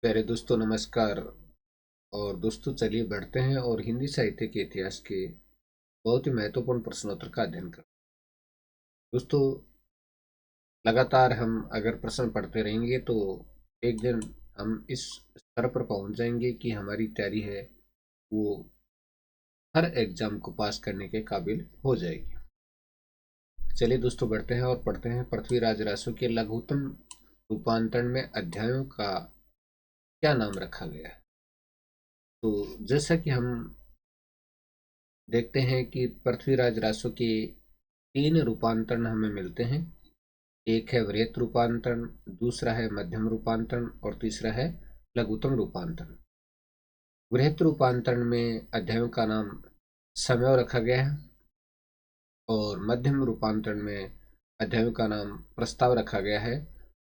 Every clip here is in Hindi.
प्यारे दोस्तों नमस्कार। और दोस्तों चलिए बढ़ते हैं और हिंदी साहित्य के इतिहास के बहुत ही महत्वपूर्ण प्रश्नोत्तर का अध्ययन करें। दोस्तों लगातार हम अगर प्रश्न पढ़ते रहेंगे तो एक दिन हम इस स्तर पर पहुंच जाएंगे कि हमारी तैयारी है वो हर एग्जाम को पास करने के काबिल हो जाएगी। चलिए दोस्तों बढ़ते हैं और पढ़ते हैं। पृथ्वीराज रासो के लघुत्तम रूपांतरण में अध्यायों का क्या नाम रखा गया है? तो जैसा कि हम देखते हैं कि पृथ्वीराज रासो के 3 रूपांतरण हमें मिलते हैं। एक है वृहत रूपांतरण, दूसरा है मध्यम रूपांतरण और तीसरा है लघुत्तम रूपांतरण। वृहत रूपांतरण में अध्यायों का नाम समय रखा गया है और मध्यम रूपांतरण में अध्यायों का नाम प्रस्ताव रखा गया है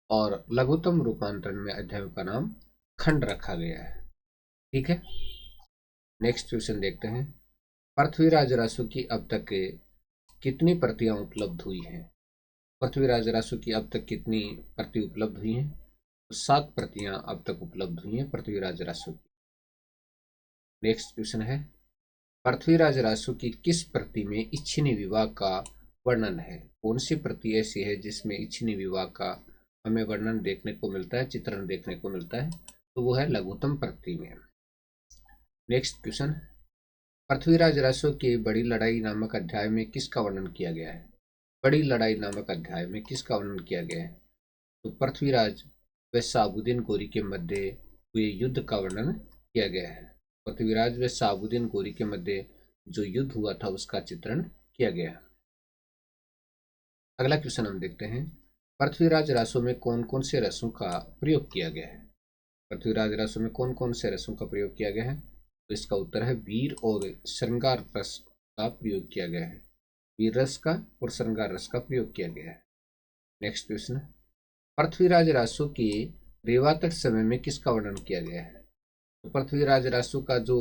और लघुत्तम रूपांतरण में अध्यायों का नाम खंड रखा गया है। ठीक है, नेक्स्ट क्वेश्चन देखते हैं। पृथ्वीराज रासो की अब तक कितनी प्रतियां उपलब्ध हुई हैं? पृथ्वीराज रासो की अब तक कितनी प्रति उपलब्ध हुई हैं? तो 7 प्रतियां अब तक उपलब्ध हुई हैं पृथ्वीराज रासो की। नेक्स्ट क्वेश्चन है, पृथ्वीराज रासो की किस प्रति में इच्छिनी विवाह का वर्णन है? कौन सी प्रति ऐसी है जिसमें इच्छिनी विवाह का हमें वर्णन देखने को मिलता है, चित्रण देखने को मिलता है? तो वो है लघुत्तम प्रति में। नेक्स्ट क्वेश्चन, पृथ्वीराज रासो की बड़ी लड़ाई नामक अध्याय में किसका वर्णन किया गया है? बड़ी लड़ाई नामक अध्याय में किसका वर्णन किया गया है? तो पृथ्वीराज व साबुद्दीन गोरी के मध्य हुए युद्ध का वर्णन किया गया है। पृथ्वीराज व साबुद्दीन गोरी के मध्य जो युद्ध हुआ था उसका चित्रण किया गया। अगला क्वेश्चन हम देखते हैं, पृथ्वीराज रासो में कौन कौन से रसों का प्रयोग किया गया है? पृथ्वीराज रासो में कौन कौन से रसों का प्रयोग किया गया है? तो इसका उत्तर है वीर और श्रृंगार रस का प्रयोग किया गया है। वीर रस का और श्रृंगार रस का प्रयोग किया गया है। नेक्स्ट क्वेश्चन, पृथ्वीराज रासो के रेवा तट समय में किसका वर्णन किया गया है? तो पृथ्वीराज रासो का जो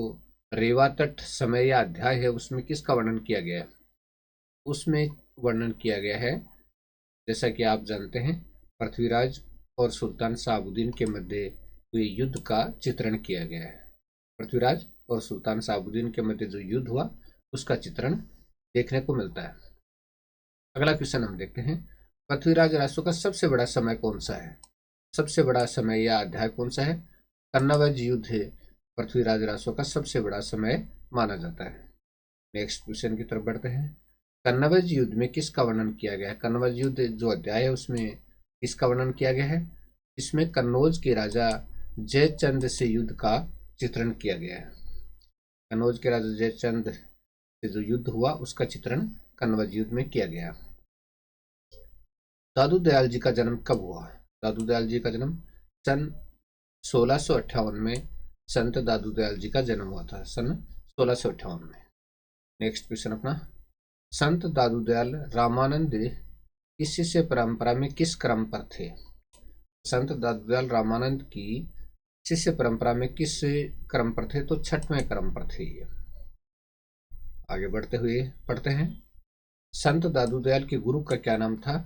रेवा तट समय या अध्याय है उसमें किसका वर्णन किया गया है? उसमें वर्णन किया गया है, जैसा कि आप जानते हैं, पृथ्वीराज और सुल्तान साबुद्दीन के मध्य हुए युद्ध का चित्रण किया गया है। पृथ्वीराज और सुल्तान साबुद्दीन के मध्य जो युद्ध हुआ उसका चित्रण देखने को मिलता है। अगला क्वेश्चन हम देखते हैं, पृथ्वीराज रासो का सबसे बड़ा समय कौन सा है? सबसे बड़ा समय या अध्याय कौन सा है? कन्नौज युद्ध है पृथ्वीराज रासो का सबसे बड़ा समय माना जाता है। नेक्स्ट क्वेश्चन की तरफ बढ़ते हैं, कन्नौज युद्ध में किसका वर्णन किया गया है? कन्नौज युद्ध जो अध्याय है उसमें किसका वर्णन किया गया है? इसमें कन्नौज के राजा जयचंद से युद्ध का चित्रण किया गया है। कन्नौज के राजा जयचंद से जो युद्ध हुआ उसका चित्रण कन्नौज युद्ध में किया गया। दादू दयाल जी का जन्म कब हुआ? दादू दयाल जी का जन्म सन 1658 में संत दादू दयाल जी का जन्म हुआ था, सन 1658 में। नेक्स्ट क्वेश्चन अपना, संत दादू दयाल रामानंद किस शिष्य परंपरा में किस क्रम पर थे? संत दादू दयाल रामानंद की शिष्य परंपरा में किस क्रम पर थे? तो 6वें क्रम पर थे ये। आगे बढ़ते हुए पढ़ते हैं, संत दादू दयाल के गुरु का क्या नाम था?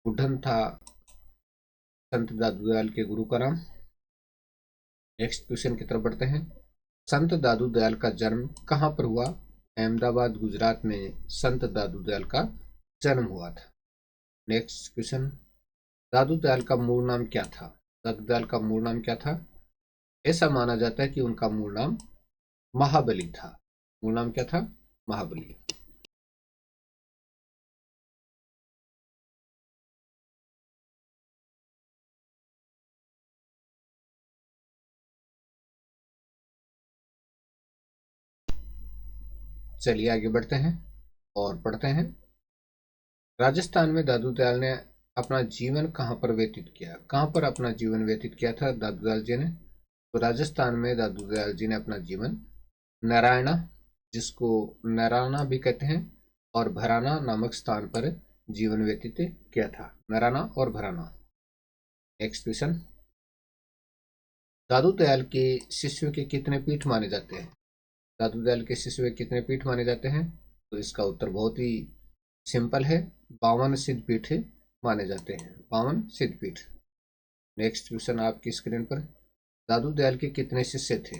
बुढ़न था संत दादू दयाल के गुरु का नाम। नेक्स्ट क्वेश्चन की तरफ बढ़ते हैं, संत दादू दयाल का जन्म कहाँ पर हुआ? अहमदाबाद गुजरात में संत दादू दयाल का जन्म हुआ था। नेक्स्ट क्वेश्चन, दादू दयाल का मूल नाम क्या था? दादू दयाल का मूल नाम क्या था? ऐसा माना जाता है कि उनका मूल नाम महाबली था। मूल नाम क्या था? महाबली। चलिए आगे बढ़ते हैं और पढ़ते हैं, राजस्थान में दादू दयाल ने अपना जीवन कहाँ पर व्यतीत किया? कहाँ पर अपना जीवन व्यतीत किया था दादू दयाल जी ने? तो राजस्थान में दादू दयाल जी ने अपना जीवन नारायणा, जिसको नराना भी कहते हैं, और भराना नामक स्थान पर जीवन व्यतीत किया था। नराना और भराना। नेक्स्ट क्वेश्चन, दादू दयाल के शिष्यों के कितने पीठ माने जाते हैं? दादू दयाल के शिष्यों के कितने पीठ माने जाते हैं? तो इसका उत्तर बहुत ही सिंपल है, 52 सिद्ध पीठ माने जाते हैं, 52 सिद्ध पीठ। नेक्स्ट क्वेश्चन आपकी स्क्रीन पर, दादू दयाल के कितने शिष्य थे?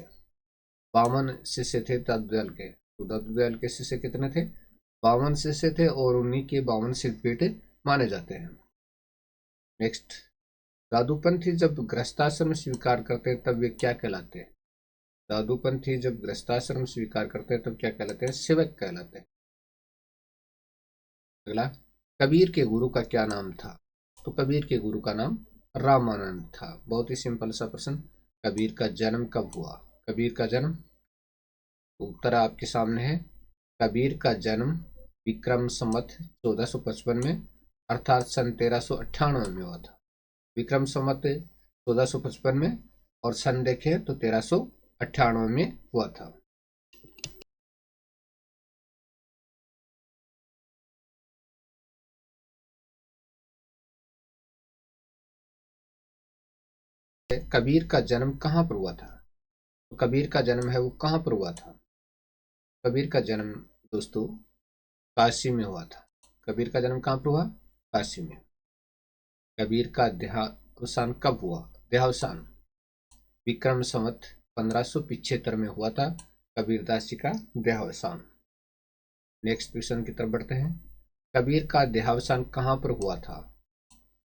52 शिष्य थे दादू दयाल के। तो दादू दयाल के शिष्य कितने थे? 52 शिष्य थे और उन्हीं के 52 सिद्ध पीठ माने जाते हैं। नेक्स्ट, दादूपंथी जब गृहस्थाश्रम स्वीकार करते हैं तब वे क्या कहलाते हैं? दादूपंथी जब गृहस्थाश्रम स्वीकार करते हैं तब क्या कहलाते हैं? सेवक कहलाते हैं। अगला, कबीर के गुरु का क्या नाम था? तो कबीर के गुरु का नाम रामानंद था। बहुत ही सिंपल सा प्रश्न। कबीर का जन्म कब हुआ? कबीर का जन्म, उत्तर आपके सामने है। कबीर का जन्म विक्रम संवत 1455 में अर्थात सन 1398 में हुआ था। विक्रम संवत 1455 में और सन देखें तो 1398 में हुआ था। कबीर का जन्म कहाँ पर हुआ था? तो कबीर का जन्म है वो कहाँ पर हुआ था? कबीर का जन्म दोस्तों काशी में हुआ था। कबीर का जन्म कहाँ पर हुआ? काशी में। कबीर का देहावसान कब हुआ? देहावसान विक्रम संवत 1575 में हुआ था कबीरदास जी का देहावसान। नेक्स्ट क्वेश्चन की तरफ बढ़ते हैं। कबीर का देहावसान कहाँ पर हुआ था?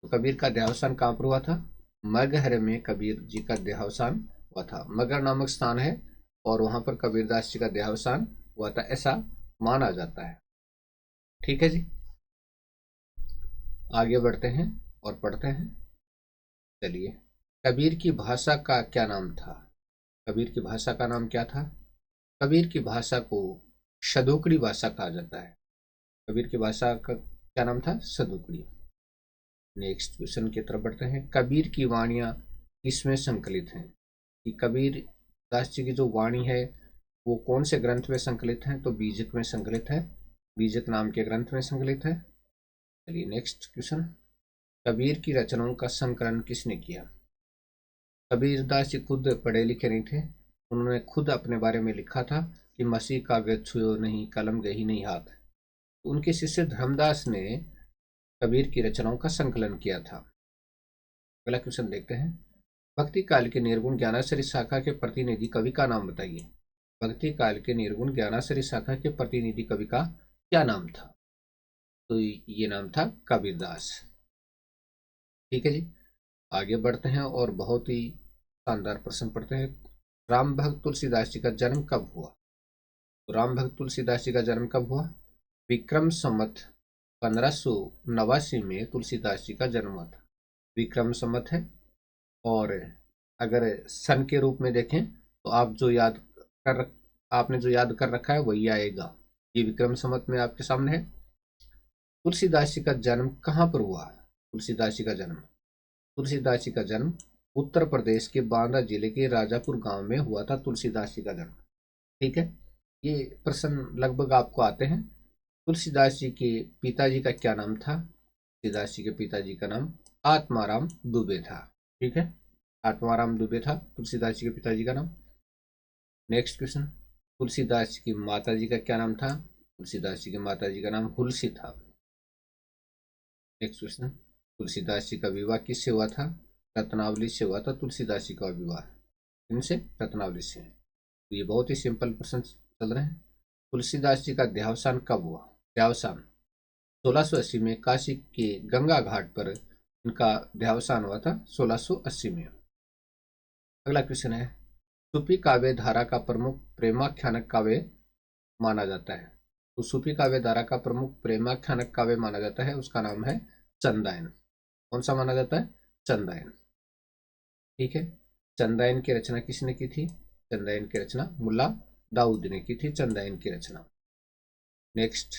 तो कबीर का देहावसान कहाँ पर हुआ था? मगहर में कबीर जी का देहावसान हुआ था। मगहर नामक स्थान है और वहां पर कबीरदास जी का देहावसान हुआ था, ऐसा माना जाता है। ठीक है जी, आगे बढ़ते हैं और पढ़ते हैं। चलिए, कबीर की भाषा का क्या नाम था? कबीर की भाषा का नाम क्या था? कबीर की भाषा को शदोकड़ी भाषा कहा जाता है। कबीर की भाषा का क्या नाम था? शदोकड़ी। नेक्स्ट क्वेश्चन की तरफ बढ़ते हैं। कबीर की वाणियां किसमें संकलित हैं? कि कबीर दास जी की जो वाणी है वो कौन से ग्रंथ में संकलित है? तो बीजक में संकलित है। बीजक नाम के ग्रंथ में संकलित है। चलिए नेक्स्ट क्वेश्चन। कबीर की रचनाओं का संकलन किसने किया? कबीरदास जी खुद पढ़े लिखे नहीं थे। उन्होंने खुद अपने बारे में लिखा था कि मसीह कागज छुओ नहीं, कलम गही नहीं हाथ। उनके शिष्य धर्मदास ने कबीर की रचनाओं का संकलन किया था। अगला क्वेश्चन देखते हैं। भक्ति काल के निर्गुण ज्ञानाश्रय शाखा के प्रतिनिधि कवि का नाम बताइए। भक्ति काल के निर्गुण ज्ञानाश्रय शाखा के प्रतिनिधि कवि का क्या नाम था? तो ये नाम था कबीरदास। ठीक है जी, आगे बढ़ते हैं और बहुत ही शानदार प्रश्न पढ़ते हैं। राम भक्त तुलसीदास जी का जन्म कब हुआ? तो राम भक्त तुलसीदास जी का जन्म कब हुआ? विक्रम संवत 1589 में तुलसीदास जी का जन्म हुआ था। विक्रम संवत है और अगर सन के रूप में देखें तो आप जो याद कर आपने जो याद कर रखा है वही आएगा। ये विक्रम संवत में आपके सामने है। तुलसीदास जी का जन्म कहाँ पर हुआ? तुलसीदास जी का जन्म, तुलसीदास जी का जन्म उत्तर प्रदेश के बांदा जिले के राजापुर गांव में हुआ था। तुलसीदास जी का जन्म। ठीक है, ये प्रश्न लगभग आपको आते हैं। तुलसीदास जी के पिताजी का क्या नाम था? तुलसीदास जी के पिताजी का नाम आत्माराम दुबे था। ठीक है, आत्माराम दुबे था तुलसीदास जी के पिताजी का नाम। Next question. तुलसीदास जी की माता जी का क्या नाम था? तुलसीदास जी की माता जी का नाम हुलसी था। Next question. तुलसीदास जी का विवाह किससे हुआ था? रत्नावली से हुआ था तुलसीदास जी का विवाह। इनसे रत्नावली से। तो ये बहुत ही सिंपल प्रश्न चल रहे हैं। तुलसीदास जी का देहावसान कब हुआ? देहावसान 1680 में काशी के गंगा घाट पर इनका देहावसान हुआ था 1680 में। अगला क्वेश्चन है। सूफी काव्य धारा का प्रमुख प्रेमाख्यानक काव्य माना जाता है। तो सूफी काव्य धारा का प्रमुख प्रेमाख्यानक काव्य माना जाता है, उसका नाम है चंदायन। कौन सा माना जाता है? चंदायन। ठीक है, चंदायन की रचना किसने की थी? चंदायन की रचना मुल्ला दाऊद ने की थी। चंदायन की रचना। नेक्स्ट,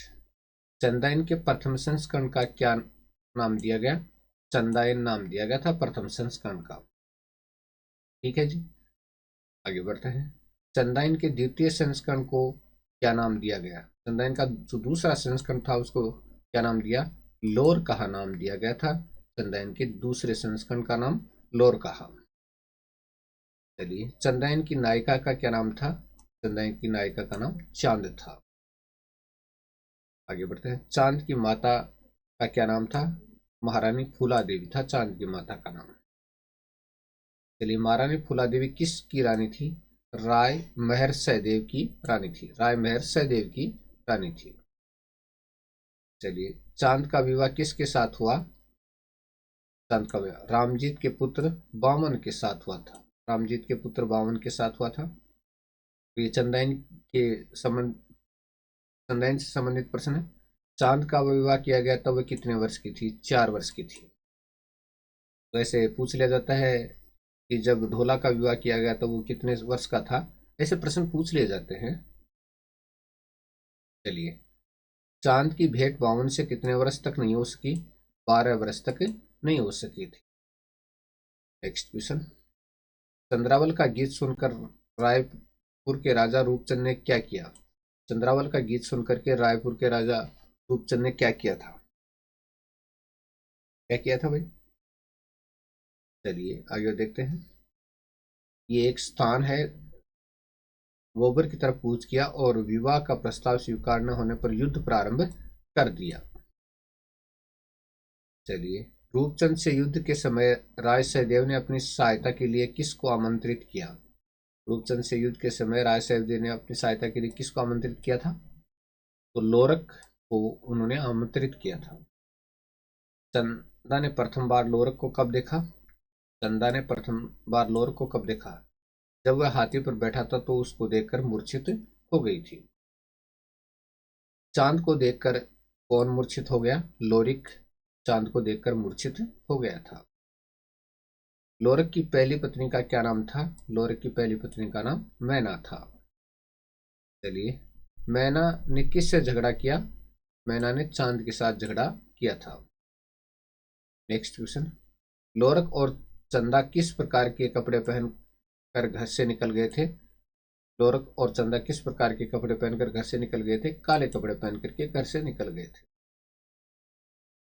चंदायन के प्रथम संस्करण का क्या नाम दिया गया? चंदायन नाम दिया गया था प्रथम संस्करण का। ठीक है जी, आगे बढ़ते हैं। चंदायन के द्वितीय संस्करण को क्या नाम दिया गया? चंदायन का जो दूसरा संस्करण था उसको क्या नाम दिया? लोर कहा नाम दिया गया था। चंदायन के दूसरे संस्करण का नाम लोर कहा। चलिए, चंदायन की नायिका का क्या नाम था? चंदायन की नायिका का नाम चांद था। आगे बढ़ते हैं। चांद की माता का क्या नाम था? महारानी फूला देवी था चांद की माता का नाम। चलिए, महारानी फूला देवी किसकी रानी थी? राय महर सहदेव की रानी थी। राय महर सहदेव की रानी थी। चलिए, चांद का विवाह किसके साथ हुआ? चांद का विवाह रामजीत के पुत्र बामन के साथ हुआ था। रामजीत के पुत्र बामन के साथ हुआ था। तो ये चंदाइन के संबंध, चंदाइन से संबंधित प्रश्न है। चांद का विवाह किया गया तब वह कितने वर्ष की थी? 4 वर्ष की थी। तो ऐसे पूछ लिया जाता है कि जब ढोला का विवाह किया गया तो वो कितने वर्ष का था। ऐसे प्रश्न पूछ लिए जाते हैं। चलिए, चांद की भेंट बावन से कितने वर्ष तक नहीं हो सकी? 12 वर्ष तक नहीं हो सकी थी। नेक्स्ट क्वेश्चन, चंद्रावल का गीत सुनकर रायपुर के राजा रूपचंद ने क्या किया? चंद्रावल का गीत सुनकर के रायपुर के राजा रूपचंद ने क्या किया था? क्या किया था भाई? चलिए आगे देखते हैं। ये एक स्थान है। गोबर की तरफ कूच किया और विवाह का प्रस्ताव स्वीकार न होने पर युद्ध प्रारंभ कर दिया। चलिए, रूपचंद से युद्ध के समय राय सहदेव ने अपनी सहायता के लिए किसको आमंत्रित किया? रूपचंद से युद्ध के समय राय सहदेव ने अपनी सहायता के लिए किसको आमंत्रित किया था? तो लोरक को उन्होंने आमंत्रित किया था। चंदा ने प्रथम बार लोरक को कब देखा? चंदा ने प्रथम बार लोरक को कब देखा? जब वह हाथी पर बैठा था तो उसको देखकर मूर्छित हो गई थी। चांद को देखकर कौन मूर्छित हो गया? लोरिक चांद को देखकर मूर्छित हो गया था। लोरक की पहली पत्नी का क्या नाम था? लोरक की पहली पत्नी का नाम मैना था। चलिए, मैना ने किससे झगड़ा किया? मैना ने चांद के साथ झगड़ा किया था। नेक्स्ट क्वेश्चन, लोरक और चंदा किस प्रकार के कपड़े पहनकर घर से निकल गए थे? लोरक और चंदा किस प्रकार के कपड़े पहनकर घर से निकल गए थे? काले कपड़े पहन करके घर से निकल गए थे।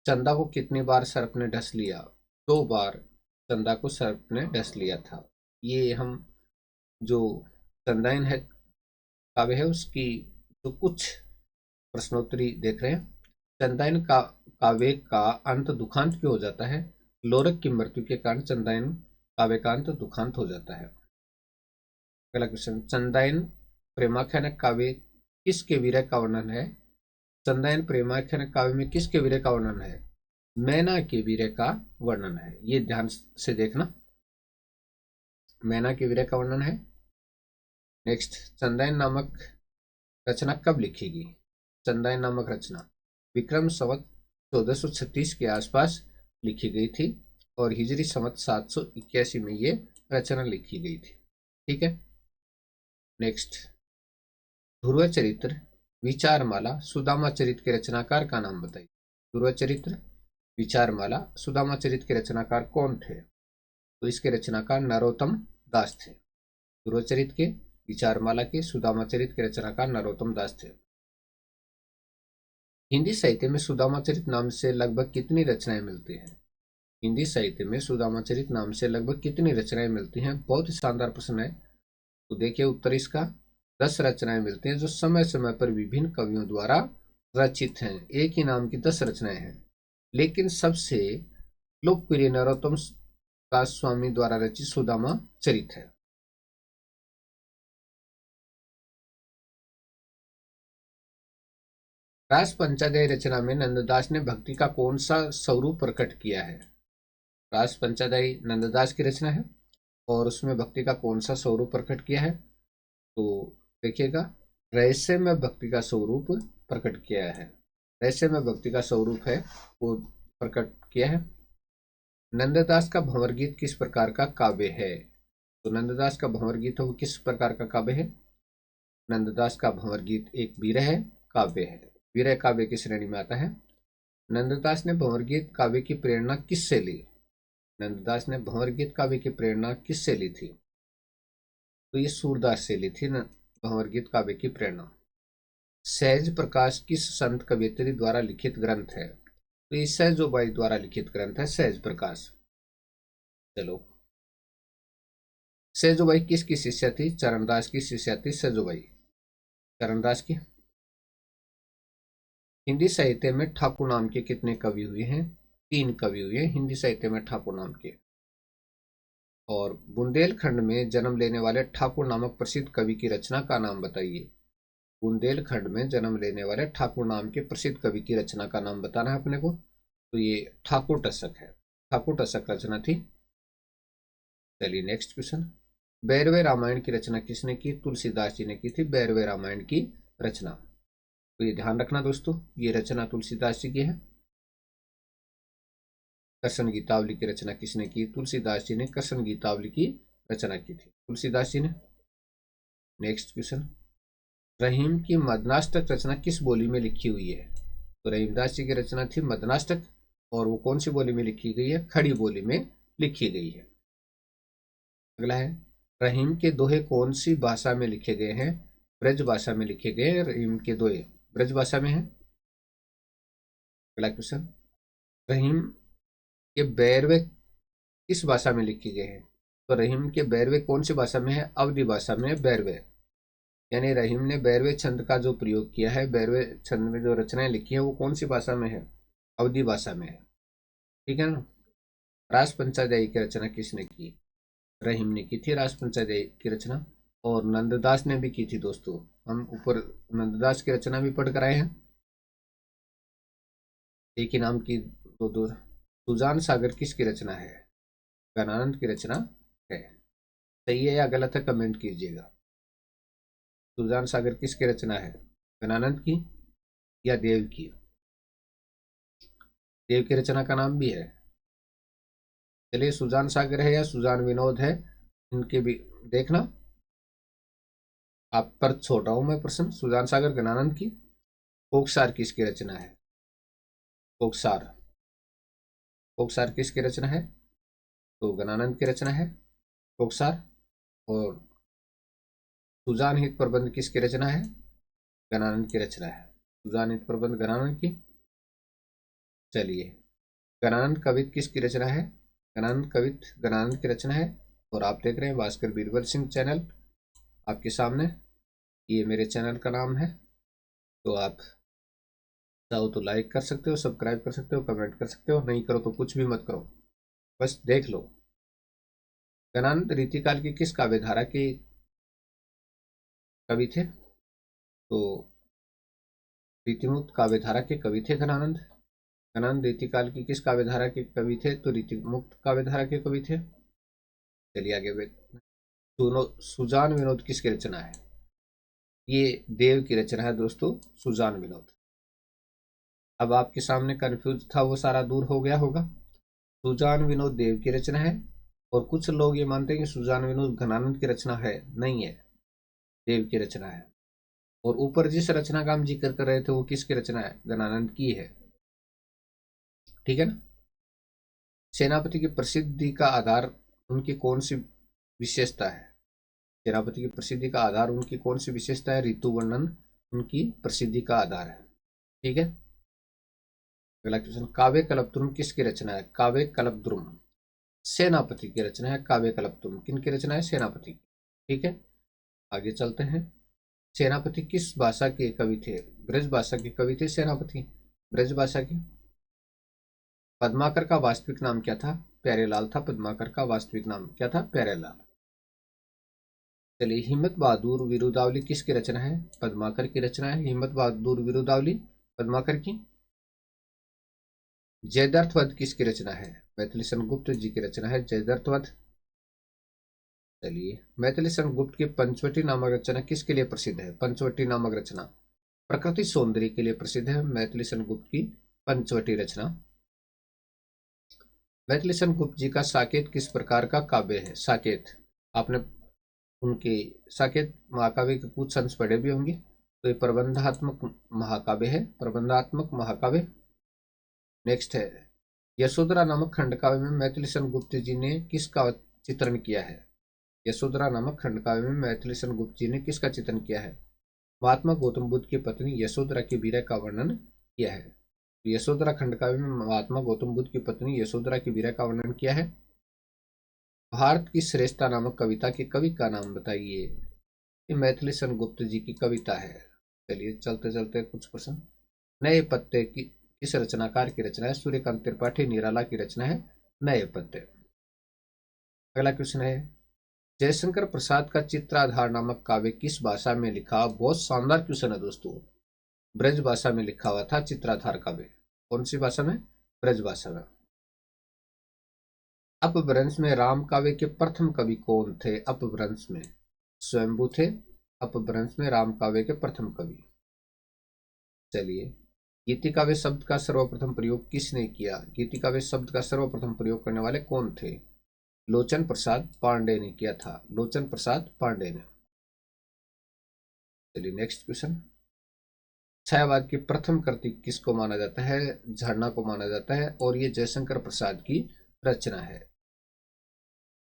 चंदा को कितनी बार सर्प ने डस लिया? 2 बार चंदा को सर्प ने डस लिया था। ये हम जो चंदाइन है काव्य है उसकी जो कुछ प्रश्नोत्तरी देख रहे हैं। चंदाइन का काव्य का अंत दुखांत क्यों हो जाता है? लोरक की मृत्यु के कारण चंदाइन काव्य का अंत दुखांत हो जाता है। अगला क्वेश्चन, चंदाइन प्रेमाख्यान काव्य किसके विरह का वर्णन है? चंदाइन प्रेमाख्यान काव्य में किसके विरह का वर्णन है? मैना के विरह का वर्णन है। ये ध्यान से देखना, मैना के विरह का वर्णन है। नेक्स्ट, चंदाइन नामक रचना कब लिखी गई? चंदाइन नामक रचना विक्रम संवत 1436 के आसपास लिखी गई थी और हिजरी संवत 781 में ये रचना लिखी गई थी। ठीक है। नेक्स्ट, ध्रुव चरित्र, विचारमाला, सुदामा चरित्र के रचनाकार का नाम बताइए। ध्रुव चरित्र, विचारमाला, सुदामा चरित्र के रचनाकार कौन थे? तो इसके रचनाकार नरोत्तम दास थे। ध्रुव चरित्र के, विचारमाला के, सुदामा चरित्र के रचनाकार नरोत्तम दास थे। हिंदी साहित्य में सुदामा चरित्र नाम से लगभग कितनी रचनाएं मिलती हैं? हिंदी साहित्य में सुदामा चरित्र नाम से लगभग कितनी रचनाएं मिलती हैं? बहुत ही शानदार प्रश्न है। तो देखिए उत्तर इसका 10 रचनाएं मिलती हैं जो समय समय पर विभिन्न कवियों द्वारा रचित हैं। एक ही नाम की 10 रचनाएं हैं, लेकिन सबसे लोकप्रिय नरोत्तम दास स्वामी द्वारा रचित सुदामा चरित्र है। रास पंचाध्याय रचना में नंददास ने भक्ति का कौन सा स्वरूप प्रकट किया है? रास पंचाध्याय नंददास की रचना है और उसमें भक्ति का कौन सा स्वरूप प्रकट किया है? तो देखिएगा, रहस्य में भक्ति का स्वरूप प्रकट किया है। रहस्य में भक्ति का स्वरूप है वो प्रकट किया है। नंददास का भंवर गीत किस प्रकार का काव्य है? तो नंददास का भंवर गीत वो किस प्रकार का काव्य है? नंददास का भंवर गीत एक विरह काव्य है। विरह काव्य की श्रेणी में आता है। नंददास ने भंवर गीत काव्य की प्रेरणा किससे ली? नंददास ने भंवर गीत काव्य की प्रेरणा किससे ली थी? तो ये सूरदास से ली थी भंवर गीत काव्य की प्रेरणा। सहज प्रकाश किस संत कवियत्री द्वारा लिखित ग्रंथ है? तो ये सहजोबाई द्वारा लिखित ग्रंथ है सहज प्रकाश। चलो, सहजोबाई किसकी शिष्या थी? चरणदास की शिष्या थी सहजोबाई, चरणदास की। हिंदी साहित्य में ठाकुर नाम के कितने कवि हुए हैं? 3 कवि हुए हैं हिंदी साहित्य में ठाकुर नाम के। और बुंदेलखंड में जन्म लेने वाले ठाकुर नामक प्रसिद्ध कवि की रचना का नाम बताइए। बुंदेलखंड में जन्म लेने वाले ठाकुर नाम के प्रसिद्ध कवि की रचना का नाम बताना है अपने को। तो ये ठाकुर टसक है, ठाकुर टसक रचना थी। चलिए नेक्स्ट क्वेश्चन, बैरवे रामायण की रचना किसने की? तुलसीदास जी ने की थी बैरवे रामायण की रचना। तो ये ध्यान रखना दोस्तों, ये रचना तुलसीदास जी की है। कृष्ण गीतावली की रचना किसने की? तुलसीदास जी ने कृष्ण गीतावली की रचना की थी, तुलसीदास जी ने। नेक्स्ट क्वेश्चन, रहीम की मदनाष्टक रचना किस बोली में लिखी हुई है? तो रहीमदास जी की रचना थी मदनाष्टक, और वो कौन सी बोली में लिखी गई है? खड़ी बोली में लिखी गई है। अगला है, रहीम के दोहे कौन सी भाषा में लिखे गए हैं? ब्रज भाषा में लिखे गए हैं। रहीम के दोहे ब्रज भाषा में है। अगला क्वेश्चन, रहीम के बैरवे किस भाषा में लिखे गए हैं? तो रहीम के बैरवे कौन सी भाषा में है? अवधी भाषा में है बैरवे। यानी रहीम ने बैरवे छंद का जो प्रयोग किया है, बैरवे छंद में जो रचनाएं लिखी है वो कौन सी भाषा में है? अवधी भाषा में है। ठीक है ना। रास पंचाध्यायी की रचना किसने की? रहीम ने की थी रास पंचाध्यायी की रचना, और नंददास ने भी की थी दोस्तों। हम ऊपर नंददास की रचना भी पढ़ कर आए हैं। एक ही नाम की दो सुजान सागर किसकी रचना है? गणानंद की रचना है। सही है या गलत है कमेंट कीजिएगा। सुजान सागर किसकी रचना है? गणानंद की या देव की? देव की रचना का नाम भी है। चलिए, सुजान सागर है या सुजान विनोद है, इनके भी देखना। आप पर छोड़ रहा हूं मैं प्रश्न। सुजान सागर गणानंद की। कोकसार किसकी रचना है? कोकसार, कोकसार किसकी रचना है? तो गणानंद की रचना है कोकसार। और सुजान हित प्रबंध किसकी रचना है? गणानंद की रचना है। सुजान हित प्रबंध गणानंद की। चलिए, गणानंद कवित किसकी रचना है? गणानंद कवित गणानंद की रचना है। और आप देख रहे हैं भास्कर बीरबल सिंह चैनल आपके सामने। ये मेरे चैनल का नाम है। तो आप चाहो तो लाइक कर सकते हो, सब्सक्राइब कर सकते हो, कमेंट कर सकते हो, नहीं करो तो कुछ भी मत करो, बस देख लो। गणानंद रीतिकाल की किस काव्यधारा के कवि थे? तो रीतिमुक्त काव्यधारा के कवि थे गणानंद। गणानंद रीतिकाल की किस काव्यधारा के कवि थे? तो रीतिमुक्त काव्यधारा के कवि थे। चलिए आगे सुनो, सुजान विनोद किसकी रचना है? ये देव की रचना है दोस्तों, सुजान विनोद। अब आपके सामने कंफ्यूज था वो सारा दूर हो गया होगा। सुजान विनोद देव की रचना है, और कुछ लोग ये मानते हैं कि सुजान विनोद घनानंद की रचना है। नहीं है, देव की रचना है। और ऊपर जिस रचना का हम जिक्र कर रहे थे वो किसकी रचना है? घनानंद की है। ठीक है ना। सेनापति की प्रसिद्धि का आधार उनकी कौन सी विशेषता है? सेनापति की प्रसिद्धि का आधार उनकी कौन सी विशेषता है? ऋतु वर्णन उनकी प्रसिद्धि का आधार है। ठीक है। अगला क्वेश्चन, काव्य कल्पद्रुम किसकी रचना है? काव्य कल्पद्रुम सेनापति की रचना है। काव्य कल्पद्रुम किन की रचना है? सेनापति। ठीक है, आगे चलते हैं। सेनापति किस भाषा के कवि थे? ब्रज भाषा के कवि थे सेनापति, ब्रज भाषा के। पद्माकर का वास्तविक नाम क्या था? प्यारेलाल था। पद्माकर का वास्तविक नाम क्या था? प्यारेलाल। चलिए, हिम्मत बहादुर विरुदावली किसकी रचना है? पद्माकर की रचना है हिम्मत बहादुर विरुदावली, पद्माकर की। जयद्रथवध किसकी रचना है? मैथिली गुप्त जी की रचना है जयद्रथवध। चलिए, मैथिली गुप्त की पंचवटी नामक रचना किसके लिए प्रसिद्ध है? पंचवटी नामक रचना प्रकृति सौंदर्य के लिए प्रसिद्ध है, मैथिली गुप्त की पंचवटी रचना। मैथिली गुप्त जी का साकेत किस प्रकार का काव्य है? साकेत, आपने उनके साकेत महाकाव्य के कुछ अंश पढ़े भी होंगे। तो ये प्रबंधात्मक महाकाव्य है, प्रबंधात्मक महाकाव्य। नेक्स्ट है, यशोधरा नामक खंडकाव्य में मैथिली गुप्त जी ने किसका चित्रण किया है? यशोधरा नामक खंडकाव्य में मैथिली गुप्त जी ने किसका चित्रण किया है? महात्मा गौतम बुद्ध की पत्नी यशोधरा की वीरता का वर्णन किया है। यशोधरा खंडकाव्य में महात्मा गौतम बुद्ध की पत्नी यशोधरा की वीरता का वर्णन किया है। भारत की श्रेष्ठता नामक कविता के कवि का नाम बताइए। ये मैथिली गुप्त जी की कविता है। चलिए चलते चलते कुछ प्रश्न। नए पत्ते की किस रचनाकार की रचना है? सूर्यकांत त्रिपाठी निराला की रचना है नए पत्ते। अगला क्वेश्चन है, जयशंकर प्रसाद का चित्राधार नामक काव्य किस भाषा में लिखा? बहुत शानदार क्वेश्चन है दोस्तों। ब्रज भाषा में लिखा हुआ था चित्राधार काव्य। कौन सी भाषा में? ब्रज भाषा में। अपभ्रंश में राम काव्य के प्रथम कवि कौन थे? अपभ्रंश में स्वयंभू थे। अपभ्रंश में राम काव्य के प्रथम कवि। चलिए, गीति काव्य शब्द का सर्वप्रथम प्रयोग किसने किया? गीति काव्य शब्द का सर्वप्रथम प्रयोग करने वाले कौन थे? लोचन प्रसाद पांडे ने किया था। लोचन प्रसाद पांडे ने। चलिए नेक्स्ट क्वेश्चन, छायावाद की प्रथम कृति किसको माना जाता है? झरना को माना जाता है और ये जयशंकर प्रसाद की रचना है।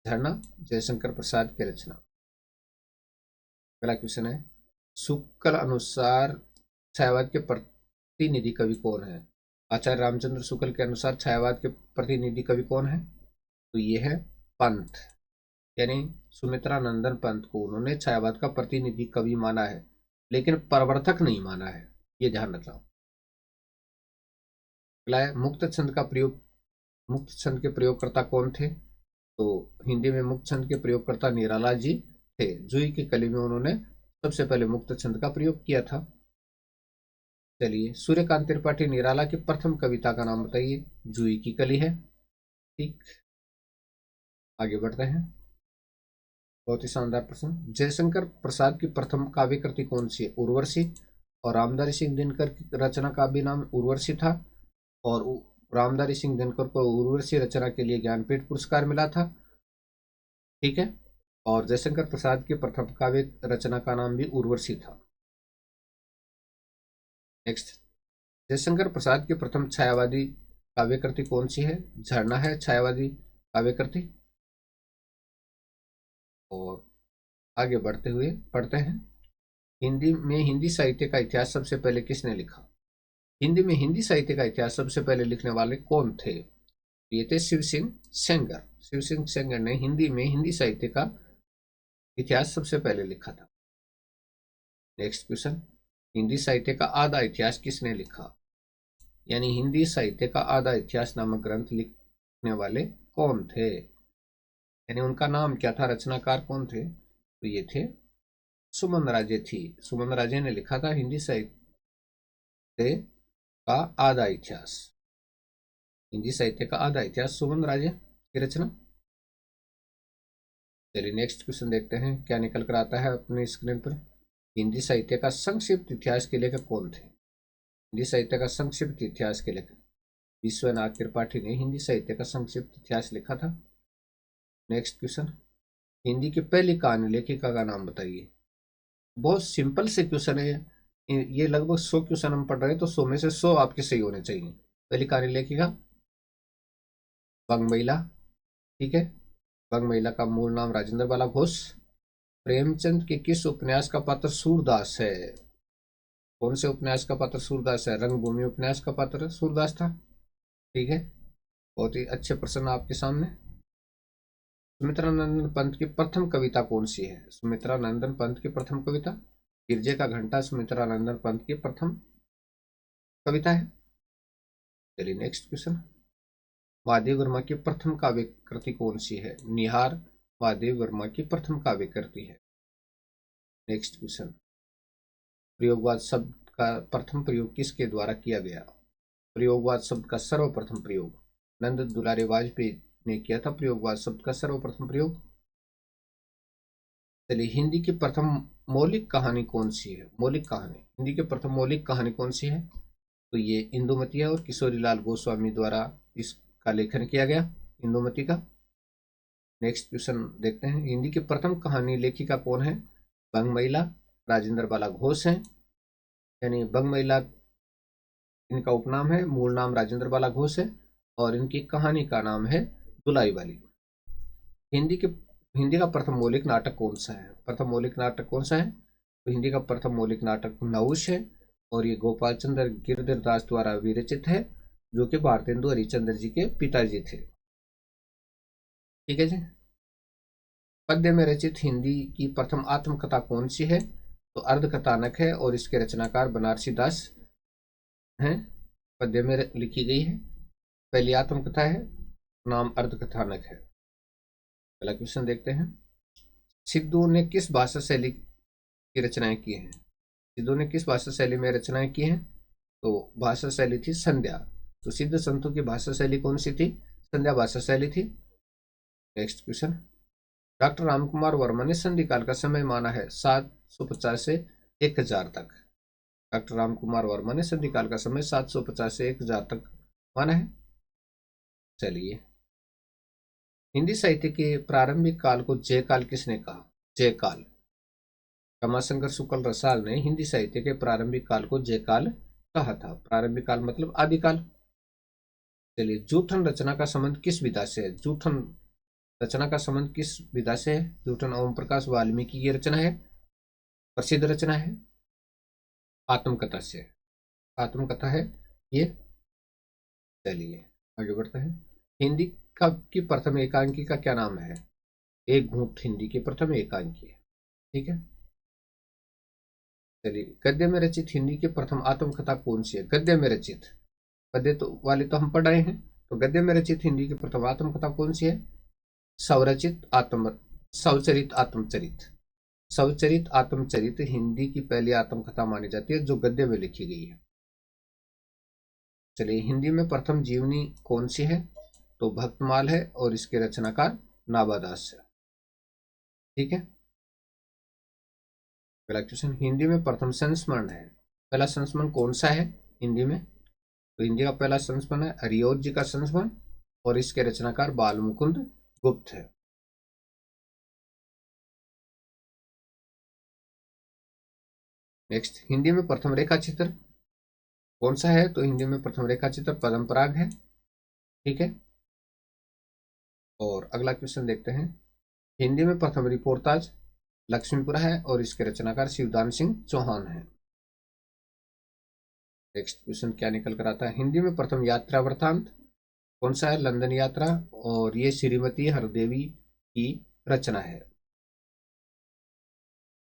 झरना जयशंकर प्रसाद की रचना। अगला क्वेश्चन है, शुक्ल अनुसार छायावाद के प्रतिनिधि कवि कौन है? आचार्य रामचंद्र शुक्ल के अनुसार छायावाद के प्रतिनिधि कवि कौन है? तो ये है पंत, यानी सुमित्रा नंदन पंत को उन्होंने छायावाद का प्रतिनिधि कवि माना है, लेकिन प्रवर्तक नहीं माना है, ये ध्यान रखना। अगला है, मुक्त छंद का प्रयोग, मुक्त छंद के प्रयोगकर्ता कौन थे? तो हिंदी में मुक्त छंद के प्रयोगकर्ता निराला जी थे। जूही की कली में उन्होंने सबसे पहले मुक्त छंद का प्रयोग किया था। चलिए, सूर्यकांत त्रिपाठी निराला की प्रथम कविता का नाम बताइए। जूही की कली है। ठीक, आगे बढ़ते हैं। बहुत ही शानदार प्रश्न, जयशंकर प्रसाद की प्रथम काव्य कृति कौन सी है? उर्वशी। और रामधारी सिंह दिनकर की रचना का भी नाम उर्वशी था, और रामधारी सिंह दिनकर को उर्वशी रचना के लिए ज्ञानपीठ पुरस्कार मिला था। ठीक है, और जयशंकर प्रसाद की प्रथम काव्य रचना का नाम भी उर्वशी था। नेक्स्ट, जयशंकर प्रसाद की प्रथम छायावादी काव्य कृति कौन सी है? झरना है छायावादी काव्य कृति। और आगे बढ़ते हुए पढ़ते हैं, हिंदी में हिंदी साहित्य का इतिहास सबसे पहले किसने लिखा? हिंदी में हिंदी साहित्य का इतिहास सबसे पहले लिखने वाले कौन थे? ये थे शिव सिंह सेंगर। शिव सिंह सेंगर ने हिंदी में हिंदी साहित्य का इतिहास सबसे पहले लिखा था। नेक्स्ट क्वेश्चन, हिंदी साहित्य का आधा इतिहास किसने लिखा? यानी हिंदी साहित्य का आधा इतिहास नामक ग्रंथ लिखने वाले कौन थे? यानी उनका नाम क्या था, रचनाकार कौन थे? तो ये थे सुमन राजे थी। सुमन राजे ने लिखा था हिंदी साहित्य का आधा इतिहास। हिंदी साहित्य का आधा इतिहास सुमन राजे की रचना। चलिए नेक्स्ट क्वेश्चन देखते हैं क्या निकल कर आता है अपनी स्क्रीन पर। हिंदी साहित्य का संक्षिप्त इतिहास के लेखक कौन थे? हिंदी साहित्य का संक्षिप्त इतिहास के लेखक विश्वनाथ त्रिपाठी ने हिंदी साहित्य का संक्षिप्त इतिहास लिखा था। नेक्स्ट क्वेश्चन, हिंदी की पहली कहानी लेखिका का नाम बताइए। बहुत सिंपल से क्वेश्चन है ये, लगभग 100 क्वेश्चन हम पढ़ रहे हैं तो 100 में से 100 आपके सही होने चाहिए। पहली कहानी लेखिका बंगमहिला। ठीक है, बंगमहिला का मूल नाम राजेंद्र बाला घोष। प्रेमचंद के किस उपन्यास का पात्र सूरदास है? कौन से उपन्यास का पात्र सूरदास है? रंगभूमि उपन्यास का पात्र सूरदास था। ठीक है, बहुत ही अच्छे प्रश्न आपके सामने। सुमित्रा नंदन पंत की प्रथम कविता कौन सी है? सुमित्रा नंदन पंत की प्रथम कविता गिरजे का घंटा सुमित्रा नंदन पंत की प्रथम कविता है। चलिए नेक्स्ट क्वेश्चन, महादेव वर्मा की प्रथम काव्य कृति कौन सी है? निहार महादेव वर्मा की प्रथम काव्य कृति है। नेक्स्ट क्वेश्चन, प्रयोगवाद शब्द का प्रथम प्रयोग किसके द्वारा किया गया? प्रयोगवाद शब्द का सर्वप्रथम प्रयोग नंद दुलारे वाजपेयी ने किया था। प्रयोगवाद शब्द का सर्वप्रथम प्रयोग। चलिए, हिंदी की प्रथम मौलिक कहानी कौन सी है? मौलिक कहानी, हिंदी की प्रथम मौलिक कहानी कौन सी है? तो ये इंदुमती है और किशोरीलाल गोस्वामी द्वारा इसका लेखन किया गया, इंदुमती का। नेक्स्ट क्वेश्चन देखते हैं, हिंदी की प्रथम कहानी लेखिका कौन है? बंगमहिला राजेंद्र बाला घोष हैं। यानी बंगमहिला इनका उपनाम है, मूल नाम राजेंद्र बाला घोष है और इनकी कहानी का नाम है दुलाई वाली। हिंदी का प्रथम मौलिक नाटक कौन सा है? प्रथम मौलिक नाटक कौन सा है? तो हिंदी का प्रथम मौलिक नाटक नहुष है और ये गोपाल चंद्र गिरधर दास द्वारा विरचित है, जो कि भारतेंदु हरिश्चंद्र जी के पिताजी थे। ठीक है जी। पद्य में रचित हिंदी की प्रथम आत्मकथा कौन सी है? तो अर्धकथानक है और इसके रचनाकार बनारसी दास हैं। पद्य में लिखी गई है, पहली आत्मकथा है, नाम अर्धकथानक है। पहला क्वेश्चन देखते हैं, सिद्धू ने किस भाषा शैली की रचनाएं की हैं? सिद्धू ने किस भाषा शैली में रचनाएं की हैं? तो भाषा शैली थी संध्या। तो सिद्ध संतों की भाषा शैली कौन सी थी? संध्या भाषा शैली थी। Next question, doctor Ramkumar Verma ने संधि काल का समय माना है 750 से 1000 तक। डॉक्टर रामकुमार वर्मा ने संधि काल का समय 750 से 1000 तक माना है। चलिए, हिंदी साहित्य के प्रारंभिक काल को जय काल किसने कहा? जय काल। रमाशंकर शुक्ल रसाल ने हिंदी साहित्य के प्रारंभिक काल को जय काल कहा था। प्रारंभिक काल मतलब आदिकाल। चलिए, जूठन रचना का संबंध किस विधा से है? जूठन रचना का संबंध किस विधा से है? जूठन ओम प्रकाश वाल्मीकि की रचना है, प्रसिद्ध रचना है। आत्मकथा से, आत्मकथा है ये। चलिए आगे बढ़ते हैं, हिंदी का की प्रथम एकांकी का क्या नाम है? एक घूंट हिंदी की प्रथम एकांकी है। ठीक है। चलिए, गद्य में रचित हिंदी की प्रथम आत्मकथा कौन सी है? गद्य में रचित, पद्य तो वाली तो हम पढ़ रहे हैं। तो गद्य में रचित हिंदी की प्रथम आत्मकथा कौन सी है? स्वरचित आत्म स्वचरित आत्मचरित। स्वचरित आत्मचरित हिंदी की पहली आत्मकथा मानी जाती है जो गद्य में लिखी गई है। चलिए, हिंदी में प्रथम जीवनी कौन सी है? तो भक्तमाल है और इसके रचनाकार नाभादास है। ठीक है। पहला क्वेश्चन, हिंदी में प्रथम संस्मरण है, पहला संस्मरण कौन सा है हिंदी में? तो हिंदी का पहला संस्मरण है हरिओत जी का संस्मरण और इसके रचनाकार बाल मुकुंद गुप्त है। नेक्स्ट, हिंदी में प्रथम रेखा चित्र कौन सा है? तो हिंदी में प्रथम रेखा चित्र पद्मपराग है। ठीक है। और अगला क्वेश्चन देखते हैं, हिंदी में प्रथम रिपोर्टाज लक्ष्मीपुरा है और इसके रचनाकार शिवदान सिंह चौहान है। नेक्स्ट क्वेश्चन क्या निकल कर आता है, हिंदी में प्रथम यात्रा वृतांत कौन सा है? लंदन यात्रा और ये श्रीमती हरदेवी की रचना है।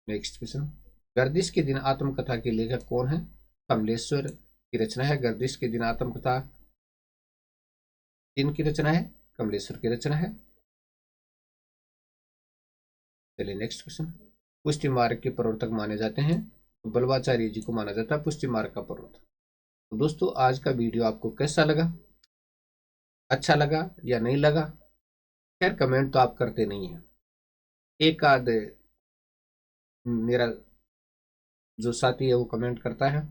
नेक्स्ट क्वेश्चन, गर्दिश के दिन आत्मकथा के लेखक कौन है? कमलेश्वर की रचना है। गर्दिश के दिन आत्मकथा किन की रचना है? कमलेश्वर की रचना है। चलिए नेक्स्ट क्वेश्चन, पुष्टि मार्ग के प्रवर्तक माने जाते हैं? तो बल्वाचार्य जी को माना जाता है पुष्टि मार्ग का प्रवर्तक। तो दोस्तों, आज का वीडियो आपको कैसा लगा? अच्छा लगा या नहीं लगा? खैर, कमेंट तो आप करते नहीं है। एक आध मेरा जो साथी है वो कमेंट करता है,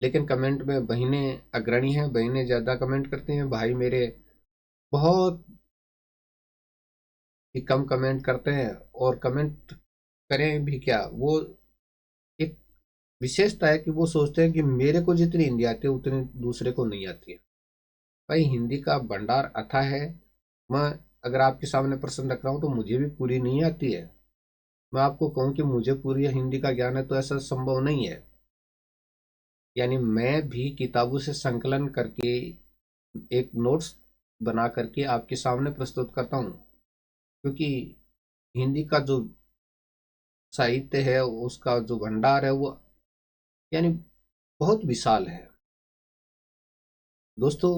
लेकिन कमेंट में बहनें अग्रणी हैं, बहनें ज़्यादा कमेंट करती हैं। भाई मेरे बहुत ही कम कमेंट करते हैं, और कमेंट करें भी क्या, वो एक विशेषता है कि वो सोचते हैं कि मेरे को जितनी हिंदी आती है उतनी दूसरे को नहीं आती है। भाई, हिंदी का भंडार अथाह है। मैं अगर आपके सामने प्रश्न रख रहा हूँ तो मुझे भी पूरी नहीं आती है। मैं आपको कहूँ कि मुझे पूरी हिंदी का ज्ञान है तो ऐसा संभव नहीं है। यानी मैं भी किताबों से संकलन करके एक नोट्स बना करके आपके सामने प्रस्तुत करता हूँ, क्योंकि हिंदी का जो साहित्य है उसका जो भंडार है वो यानी बहुत विशाल है। दोस्तों,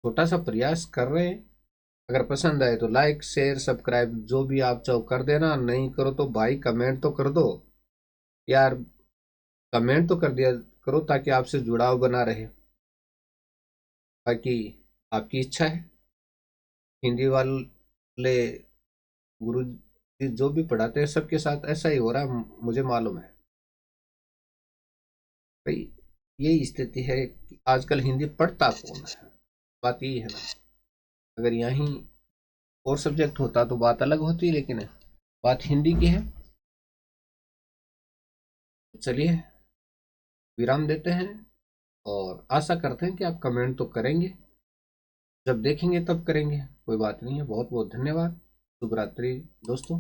छोटा सा प्रयास कर रहे हैं, अगर पसंद आए तो लाइक शेयर सब्सक्राइब जो भी आप चाहो कर देना, नहीं करो तो भाई कमेंट तो कर दो यार। कमेंट तो कर दिया करो ताकि आपसे जुड़ाव बना रहे। बाकी आपकी इच्छा है। हिंदी वाले गुरु जी जो भी पढ़ाते हैं सबके साथ ऐसा ही हो रहा है, मुझे मालूम है। भाई, यही स्थिति है कि आजकल हिंदी पढ़ता कौन है, बात यही है ना। अगर यहीं और सब्जेक्ट होता तो बात अलग होती, लेकिन बात हिंदी की है। चलिए, विराम देते हैं और आशा करते हैं कि आप कमेंट तो करेंगे, जब देखेंगे तब करेंगे, कोई बात नहीं है। बहुत बहुत धन्यवाद। शुभ रात्रि दोस्तों।